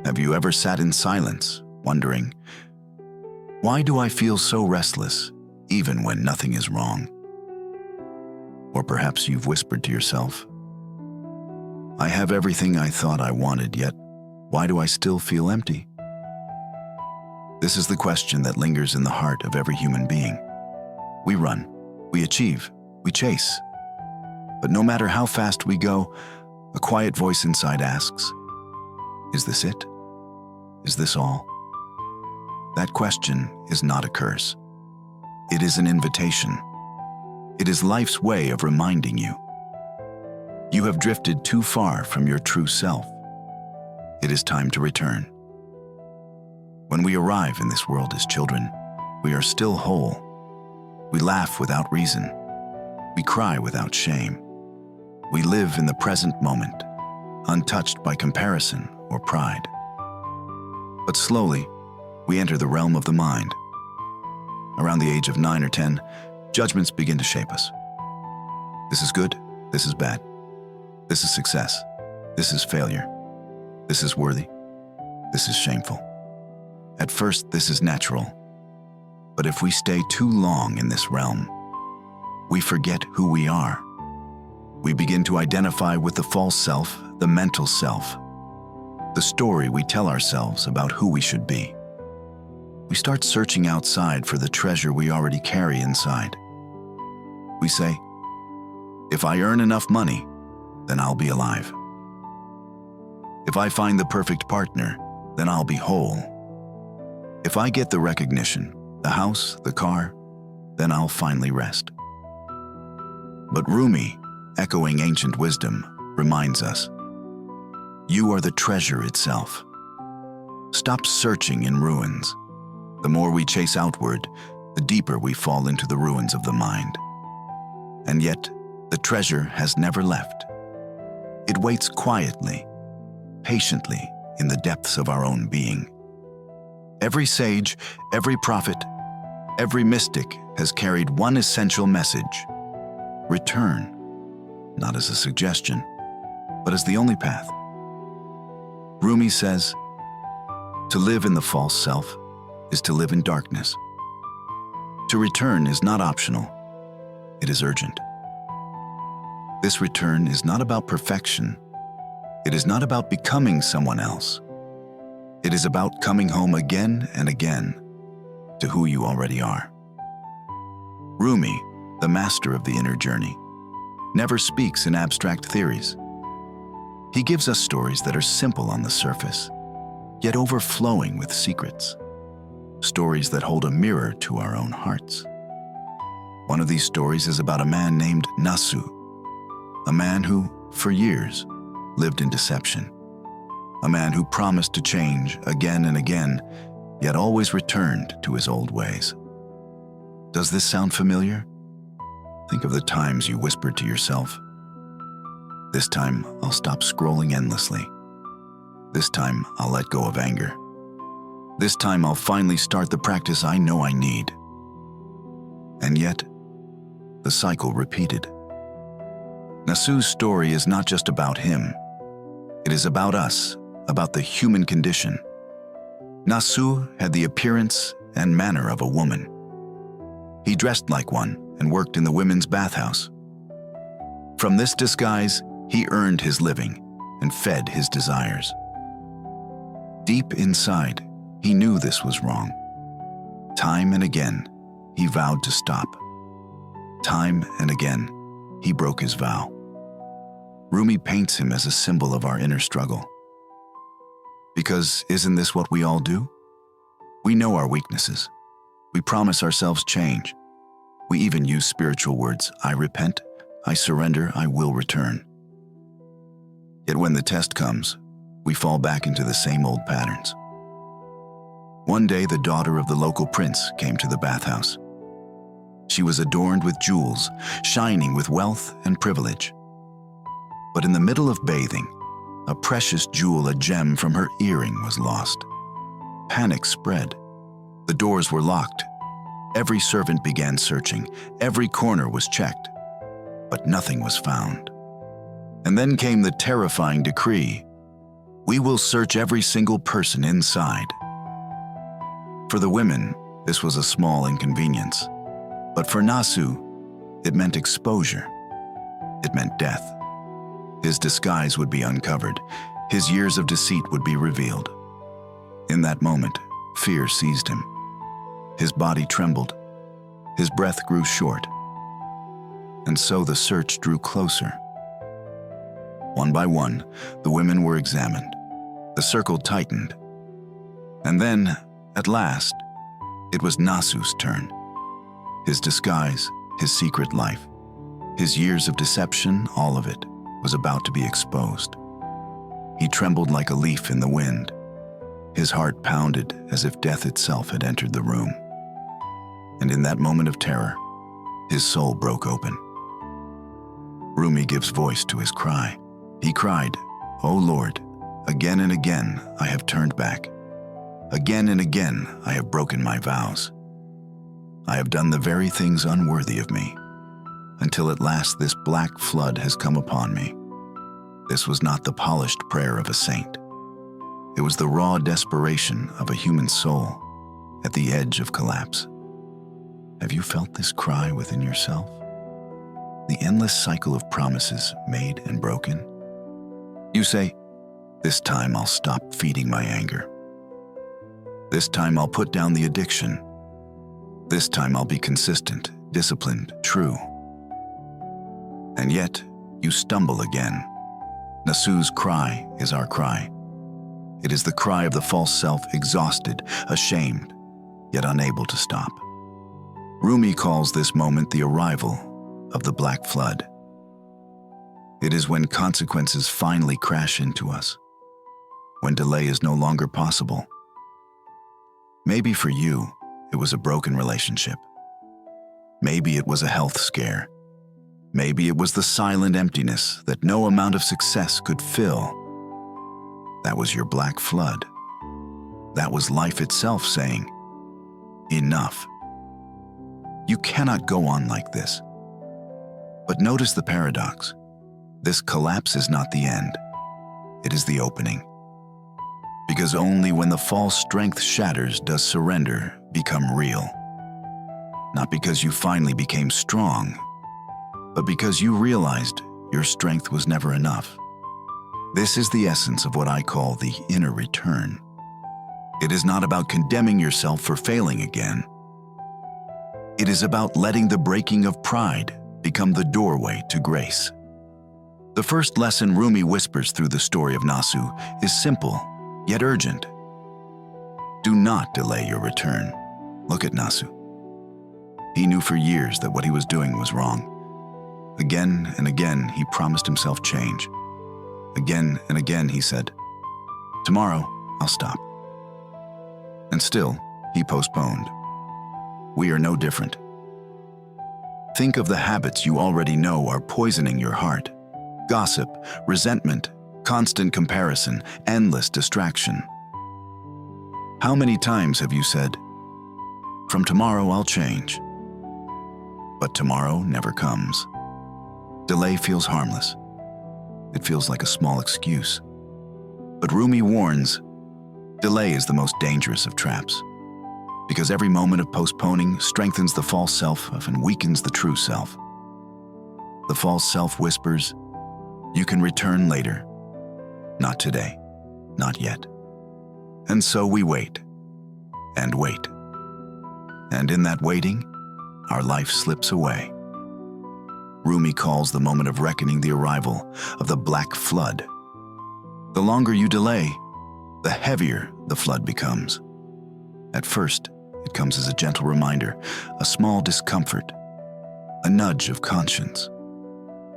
Have you ever sat in silence, wondering, why do I feel so restless, even when nothing is wrong? Or perhaps you've whispered to yourself, I have everything I thought I wanted, yet why do I still feel empty? This is the question that lingers in the heart of every human being. We run, we achieve, we chase. But no matter how fast we go, a quiet voice inside asks, is this it? Is this all? That question is not a curse. It is an invitation. It is life's way of reminding you. You have drifted too far from your true self. It is time to return. When we arrive in this world as children, we are still whole. We laugh without reason. We cry without shame. We live in the present moment, untouched by comparison or pride. But slowly, we enter the realm of the mind. Around the age of 9 or 10, judgments begin to shape us. This is good, this is bad. This is success, this is failure. This is worthy, this is shameful. At first, this is natural. But if we stay too long in this realm, we forget who we are. We begin to identify with the false self, the mental self, the story we tell ourselves about who we should be. We start searching outside for the treasure we already carry inside. We say, if I earn enough money, then I'll be alive. If I find the perfect partner, then I'll be whole. If I get the recognition, the house, the car, then I'll finally rest. But Rumi, echoing ancient wisdom, reminds us, you are the treasure itself. Stop searching in ruins. The more we chase outward, the deeper we fall into the ruins of the mind. And yet, the treasure has never left. It waits quietly, patiently in the depths of our own being. Every sage, every prophet, every mystic has carried one essential message: return, not as a suggestion, but as the only path. Rumi says, to live in the false self is to live in darkness. To return is not optional, it is urgent. This return is not about perfection. It is not about becoming someone else. It is about coming home again and again to who you already are. Rumi, the master of the inner journey, never speaks in abstract theories. He gives us stories that are simple on the surface, yet overflowing with secrets. Stories that hold a mirror to our own hearts. One of these stories is about a man named Nasu, a man who, for years, lived in deception. A man who promised to change again and again, yet always returned to his old ways. Does this sound familiar? Think of the times you whispered to yourself, this time I'll stop scrolling endlessly. This time I'll let go of anger. This time I'll finally start the practice I know I need. And yet, the cycle repeated. Nasu's story is not just about him. It is about us, about the human condition. Nasu had the appearance and manner of a woman. He dressed like one and worked in the women's bathhouse. From this disguise, he earned his living and fed his desires. Deep inside, he knew this was wrong. Time and again, he vowed to stop. Time and again, he broke his vow. Rumi paints him as a symbol of our inner struggle. Because isn't this what we all do? We know our weaknesses. We promise ourselves change. We even use spiritual words, I repent, I surrender, I will return. Yet when the test comes, we fall back into the same old patterns. One day, the daughter of the local prince came to the bathhouse. She was adorned with jewels, shining with wealth and privilege. But in the middle of bathing, a precious jewel, a gem from her earring, was lost. Panic spread. The doors were locked. Every servant began searching. Every corner was checked. But nothing was found. And then came the terrifying decree: We will search every single person inside. For the women, this was a small inconvenience. But for Nasu, it meant exposure. It meant death. His disguise would be uncovered. His years of deceit would be revealed. In that moment, fear seized him. His body trembled. His breath grew short. And so the search drew closer. One by one, the women were examined. The circle tightened. And then, at last, it was Nasu's turn. His disguise, his secret life, his years of deception, all of it, was about to be exposed. He trembled like a leaf in the wind. His heart pounded as if death itself had entered the room. And in that moment of terror, his soul broke open. Rumi gives voice to his cry. He cried, "O Lord, again and again I have turned back. Again and again I have broken my vows. I have done the very things unworthy of me, until at last this black flood has come upon me." This was not the polished prayer of a saint. It was the raw desperation of a human soul at the edge of collapse. Have you felt this cry within yourself? The endless cycle of promises made and broken? You say, "This time I'll stop feeding my anger. This time I'll put down the addiction. This time I'll be consistent, disciplined, true." And yet, you stumble again. Nasu's cry is our cry. It is the cry of the false self, exhausted, ashamed, yet unable to stop. Rumi calls this moment the arrival of the black flood. It is when consequences finally crash into us, when delay is no longer possible. Maybe for you, it was a broken relationship. Maybe it was a health scare. Maybe it was the silent emptiness that no amount of success could fill. That was your black flood. That was life itself saying, "Enough. You cannot go on like this." But notice the paradox. This collapse is not the end. It is the opening. Because only when the false strength shatters does surrender become real. Not because you finally became strong, but because you realized your strength was never enough. This is the essence of what I call the inner return. It is not about condemning yourself for failing again. It is about letting the breaking of pride become the doorway to grace. The first lesson Rumi whispers through the story of Nasu is simple, yet urgent. Do not delay your return. Look at Nasu. He knew for years that what he was doing was wrong. Again and again, he promised himself change. Again and again, he said, "Tomorrow, I'll stop." And still, he postponed. We are no different. Think of the habits you already know are poisoning your heart. Gossip, resentment, constant comparison, endless distraction. How many times have you said, "From tomorrow I'll change"? But tomorrow never comes. Delay feels harmless. It feels like a small excuse. But Rumi warns, delay is the most dangerous of traps, because every moment of postponing strengthens the false self and weakens the true self. The false self whispers, "You can return later." Not today, not yet. And so we wait, and wait. And in that waiting, our life slips away. Rumi calls the moment of reckoning the arrival of the black flood. The longer you delay, the heavier the flood becomes. At first, it comes as a gentle reminder, a small discomfort, a nudge of conscience.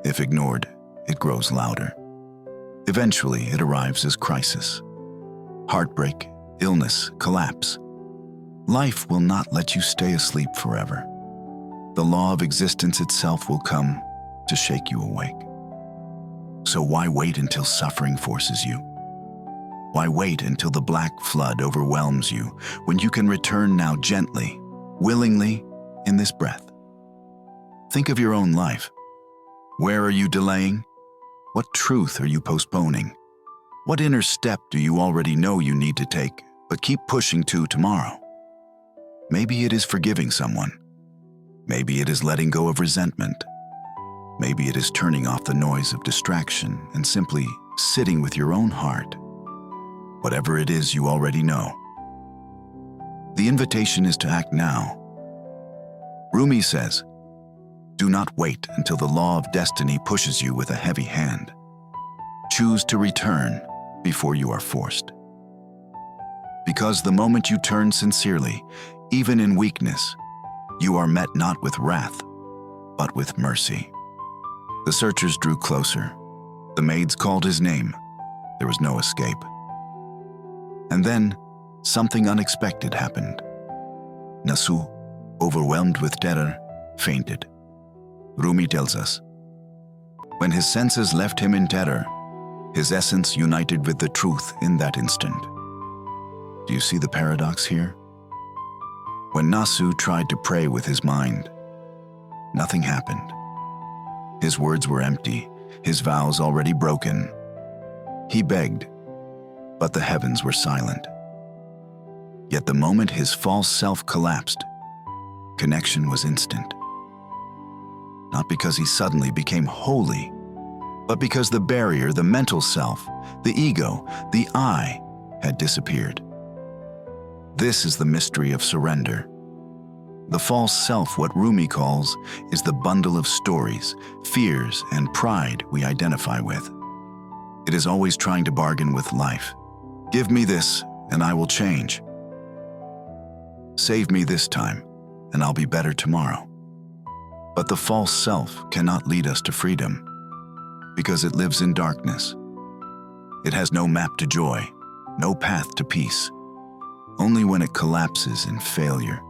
If ignored, it grows louder. Eventually, it arrives as crisis. Heartbreak, illness, collapse. Life will not let you stay asleep forever. The law of existence itself will come to shake you awake. So why wait until suffering forces you? Why wait until the black flood overwhelms you when you can return now gently, willingly, in this breath? Think of your own life. Where are you delaying? What truth are you postponing? What inner step do you already know you need to take, but keep pushing to tomorrow? Maybe it is forgiving someone. Maybe it is letting go of resentment. Maybe it is turning off the noise of distraction and simply sitting with your own heart. Whatever it is, you already know. The invitation is to act now. Rumi says, "Do not wait until the law of destiny pushes you with a heavy hand. Choose to return before you are forced." Because the moment you turn sincerely, even in weakness, you are met not with wrath, but with mercy. The searchers drew closer. The maids called his name. There was no escape. And then, something unexpected happened. Nasu, overwhelmed with terror, fainted. Rumi tells us, when his senses left him in terror, his essence united with the truth in that instant. Do you see the paradox here? When Nasu tried to pray with his mind, nothing happened. His words were empty, his vows already broken. He begged, but the heavens were silent. Yet the moment his false self collapsed, connection was instant. Not because he suddenly became holy, but because the barrier, the mental self, the ego, the I, had disappeared. This is the mystery of surrender. The false self, what Rumi calls, is the bundle of stories, fears, and pride we identify with. It is always trying to bargain with life. Give me this, and I will change. Save me this time, and I'll be better tomorrow. But the false self cannot lead us to freedom, because it lives in darkness. It has no map to joy, no path to peace. Only when it collapses in failure,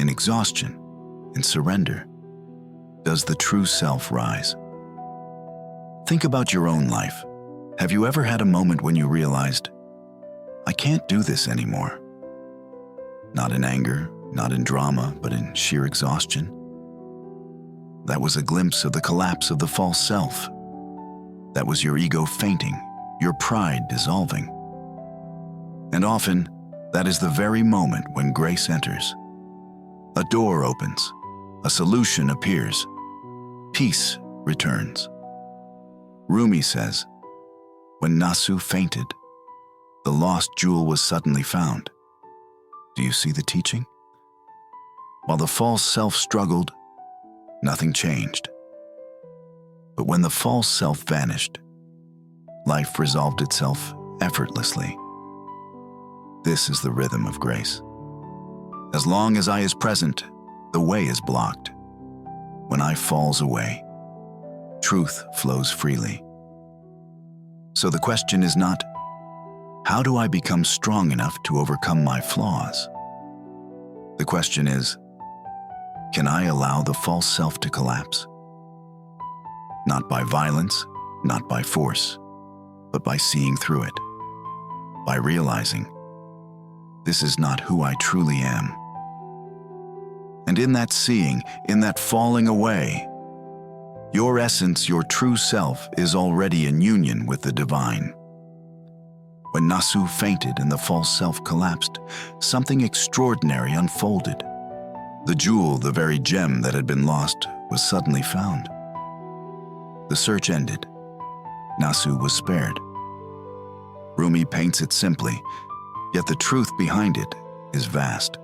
in exhaustion, in surrender, does the true self rise. Think about your own life. Have you ever had a moment when you realized, I can't do this anymore? Not in anger, not in drama, but in sheer exhaustion. That was a glimpse of the collapse of the false self. That was your ego fainting, your pride dissolving. And often, that is the very moment when grace enters. A door opens, a solution appears, peace returns. Rumi says, when Nasu fainted, the lost jewel was suddenly found. Do you see the teaching? While the false self struggled, nothing changed. But when the false self vanished, life resolved itself effortlessly. This is the rhythm of grace. As long as I is present, the way is blocked. When I falls away, truth flows freely. So the question is not, how do I become strong enough to overcome my flaws? The question is, can I allow the false self to collapse? Not by violence, not by force, but by seeing through it, by realizing, this is not who I truly am. And in that seeing, in that falling away, your essence, your true self, is already in union with the divine. When Nasu fainted and the false self collapsed, something extraordinary unfolded. The jewel, the very gem that had been lost, was suddenly found. The search ended. Nasu was spared. Rumi paints it simply, yet the truth behind it is vast.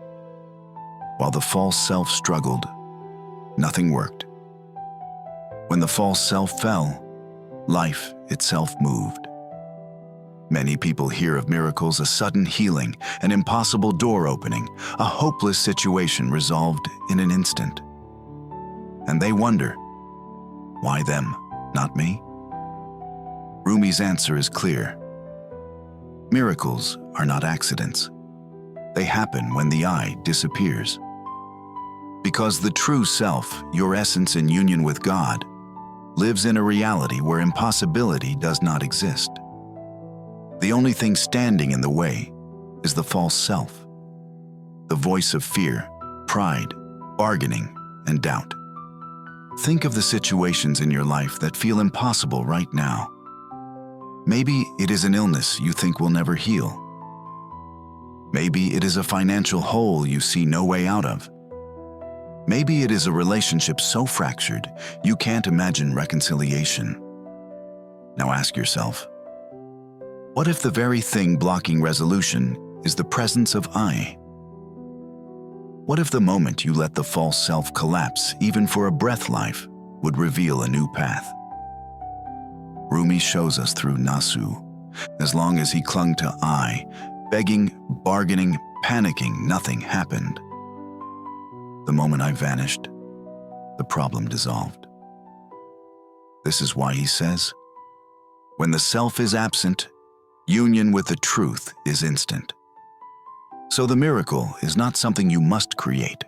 While the false self struggled, nothing worked. When the false self fell, life itself moved. Many people hear of miracles, a sudden healing, an impossible door opening, a hopeless situation resolved in an instant. And they wonder, why them, not me? Rumi's answer is clear. Miracles are not accidents. They happen when the I disappears. Because the true self, your essence in union with God, lives in a reality where impossibility does not exist. The only thing standing in the way is the false self, the voice of fear, pride, bargaining, and doubt. Think of the situations in your life that feel impossible right now. Maybe it is an illness you think will never heal. Maybe it is a financial hole you see no way out of. Maybe it is a relationship so fractured you can't imagine reconciliation. Now ask yourself, what if the very thing blocking resolution is the presence of I? What if the moment you let the false self collapse, even for a breath life, would reveal a new path? Rumi shows us through Nasu. As long as he clung to I, begging, bargaining, panicking, nothing happened. The moment I vanished, the problem dissolved. This is why he says, when the self is absent, union with the truth is instant. So the miracle is not something you must create.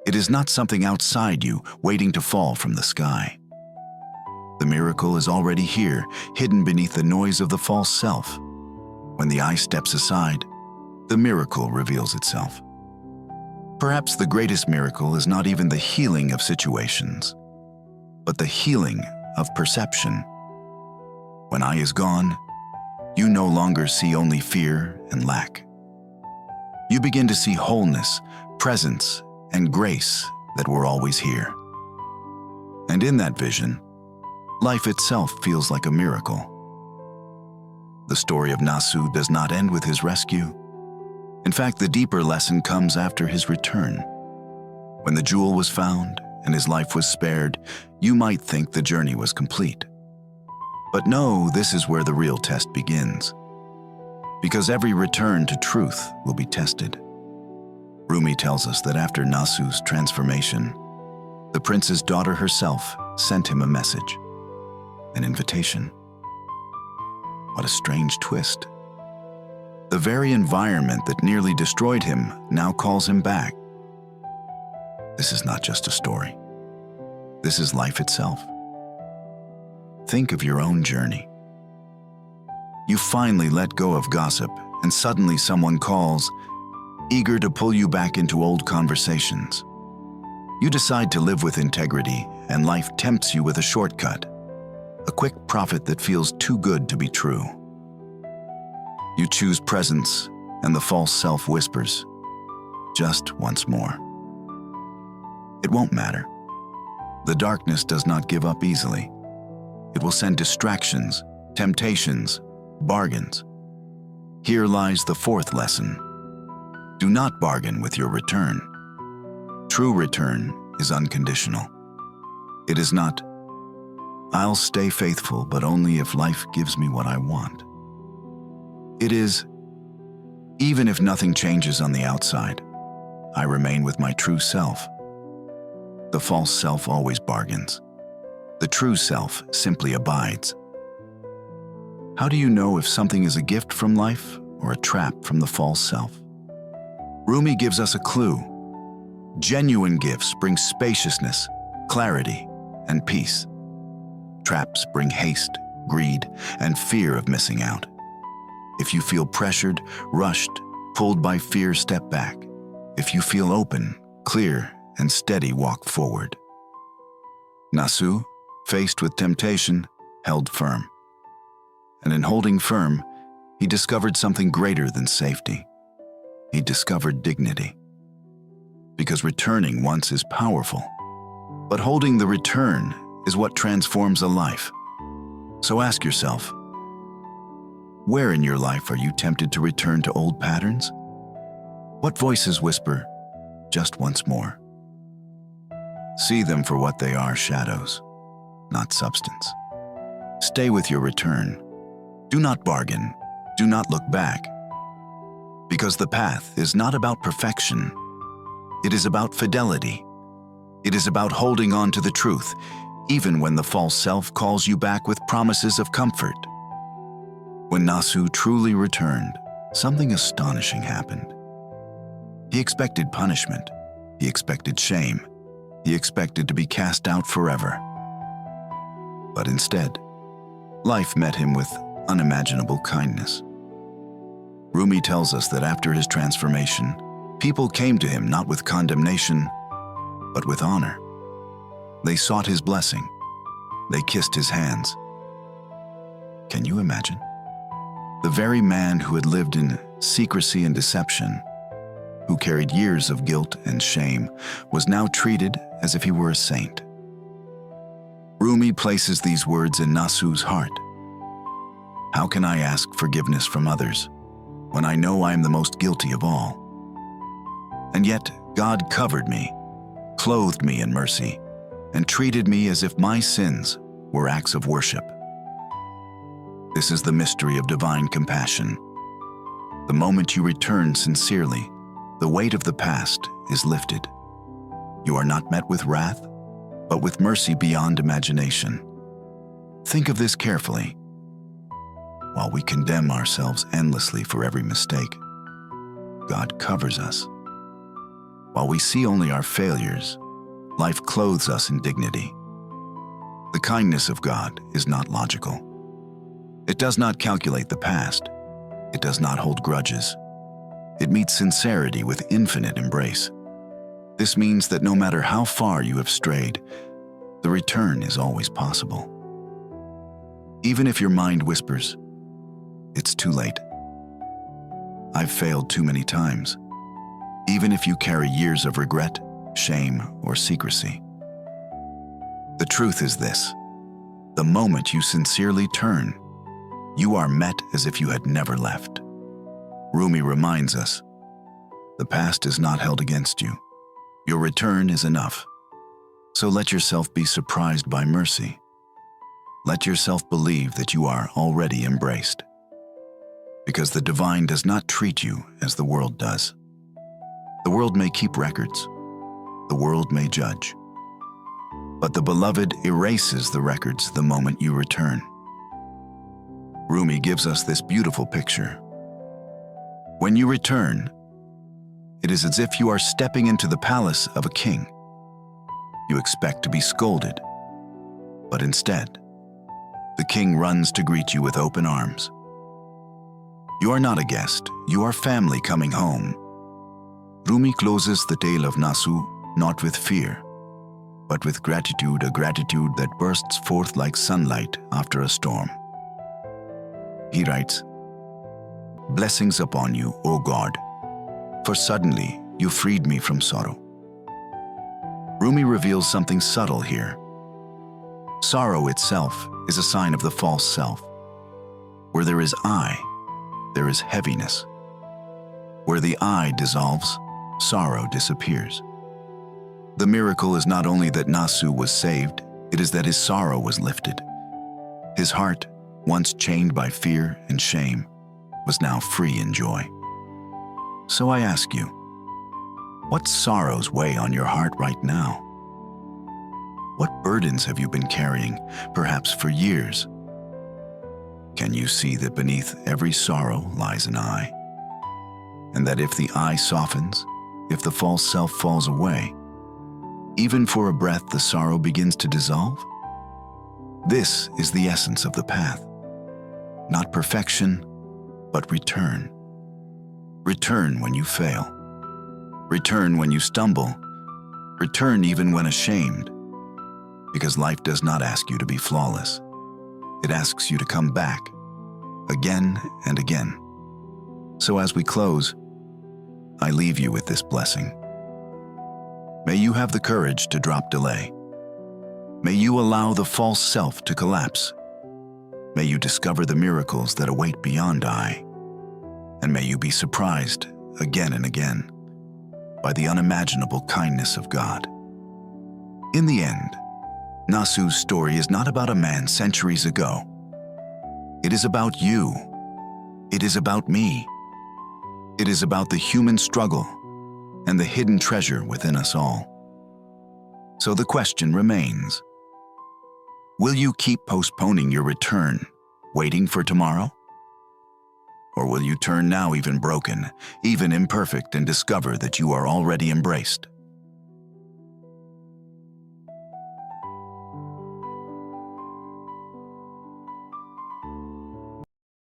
It is not something outside you waiting to fall from the sky. The miracle is already here, hidden beneath the noise of the false self. When the I steps aside, the miracle reveals itself. Perhaps the greatest miracle is not even the healing of situations, but the healing of perception. When I is gone, you no longer see only fear and lack. You begin to see wholeness, presence, and grace that were always here. And in that vision, life itself feels like a miracle. The story of Nasu does not end with his rescue. In fact, the deeper lesson comes after his return. When the jewel was found and his life was spared, you might think the journey was complete. But no, this is where the real test begins. Because every return to truth will be tested. Rumi tells us that after Nasu's transformation, the prince's daughter herself sent him a message, an invitation. What a strange twist. The very environment that nearly destroyed him now calls him back. This is not just a story. This is life itself. Think of your own journey. You finally let go of gossip, and suddenly someone calls, eager to pull you back into old conversations. You decide to live with integrity, and life tempts you with a shortcut, a quick profit that feels too good to be true. You choose presence, and the false self whispers, just once more. It won't matter. The darkness does not give up easily. It will send distractions, temptations, bargains. Here lies the fourth lesson. Do not bargain with your return. True return is unconditional. It is not, I'll stay faithful, but only if life gives me what I want. It is, even if nothing changes on the outside, I remain with my true self. The false self always bargains. The true self simply abides. How do you know if something is a gift from life or a trap from the false self? Rumi gives us a clue. Genuine gifts bring spaciousness, clarity, and peace. Traps bring haste, greed, and fear of missing out. If you feel pressured, rushed, pulled by fear, step back. If you feel open, clear, and steady, walk forward. Nasu, faced with temptation, held firm. And in holding firm, he discovered something greater than safety. He discovered dignity. Because returning once is powerful, but holding the return is what transforms a life. So ask yourself, where in your life are you tempted to return to old patterns? What voices whisper, just once more? See them for what they are, shadows, not substance. Stay with your return. Do not bargain. Do not look back. Because the path is not about perfection. It is about fidelity. It is about holding on to the truth, even when the false self calls you back with promises of comfort. When Nasu truly returned, something astonishing happened. He expected punishment. He expected shame. He expected to be cast out forever. But instead, life met him with unimaginable kindness. Rumi tells us that after his transformation, people came to him not with condemnation, but with honor. They sought his blessing. They kissed his hands. Can you imagine? The very man who had lived in secrecy and deception, who carried years of guilt and shame, was now treated as if he were a saint. Rumi places these words in Nasu's heart. How can I ask forgiveness from others when I know I am the most guilty of all? And yet God covered me, clothed me in mercy, and treated me as if my sins were acts of worship. This is the mystery of divine compassion. The moment you return sincerely, the weight of the past is lifted. You are not met with wrath, but with mercy beyond imagination. Think of this carefully. While we condemn ourselves endlessly for every mistake, God covers us. While we see only our failures, life clothes us in dignity. The kindness of God is not logical. It does not calculate the past. It does not hold grudges. It meets sincerity with infinite embrace. This means that no matter how far you have strayed, the return is always possible. Even if your mind whispers, "It's too late. I've failed too many times." Even if you carry years of regret, shame, or secrecy. The truth is this: the moment you sincerely turn, you are met as if you had never left. Rumi reminds us, the past is not held against you. Your return is enough. So let yourself be surprised by mercy. Let yourself believe that you are already embraced. Because the divine does not treat you as the world does. The world may keep records. The world may judge. But the beloved erases the records the moment you return. Rumi gives us this beautiful picture. When you return, it is as if you are stepping into the palace of a king. You expect to be scolded, but instead, the king runs to greet you with open arms. You are not a guest, you are family coming home. Rumi closes the tale of Nasu not with fear, but with gratitude, a gratitude that bursts forth like sunlight after a storm. He writes, "Blessings upon you, O God, for suddenly you freed me from sorrow." Rumi reveals something subtle here. Sorrow itself is a sign of the false self. Where there is I, there is heaviness. Where the I dissolves, sorrow disappears. The miracle is not only that Nasu was saved, it is that his sorrow was lifted. His heart, once chained by fear and shame, was now free in joy. So I ask you, what sorrows weigh on your heart right now? What burdens have you been carrying, perhaps for years? Can you see that beneath every sorrow lies an I? And that if the I softens, if the false self falls away, even for a breath the sorrow begins to dissolve? This is the essence of the path. Not perfection, but return. Return when you fail. Return when you stumble. Return even when ashamed. Because life does not ask you to be flawless. It asks you to come back, again and again. So as we close, I leave you with this blessing. May you have the courage to drop delay. May you allow the false self to collapse. May you discover the miracles that await beyond I. And may you be surprised again and again by the unimaginable kindness of God. In the end, Nasu's story is not about a man centuries ago. It is about you. It is about me. It is about the human struggle and the hidden treasure within us all. So the question remains, will you keep postponing your return, waiting for tomorrow? Or will you turn now even broken, even imperfect, and discover that you are already embraced?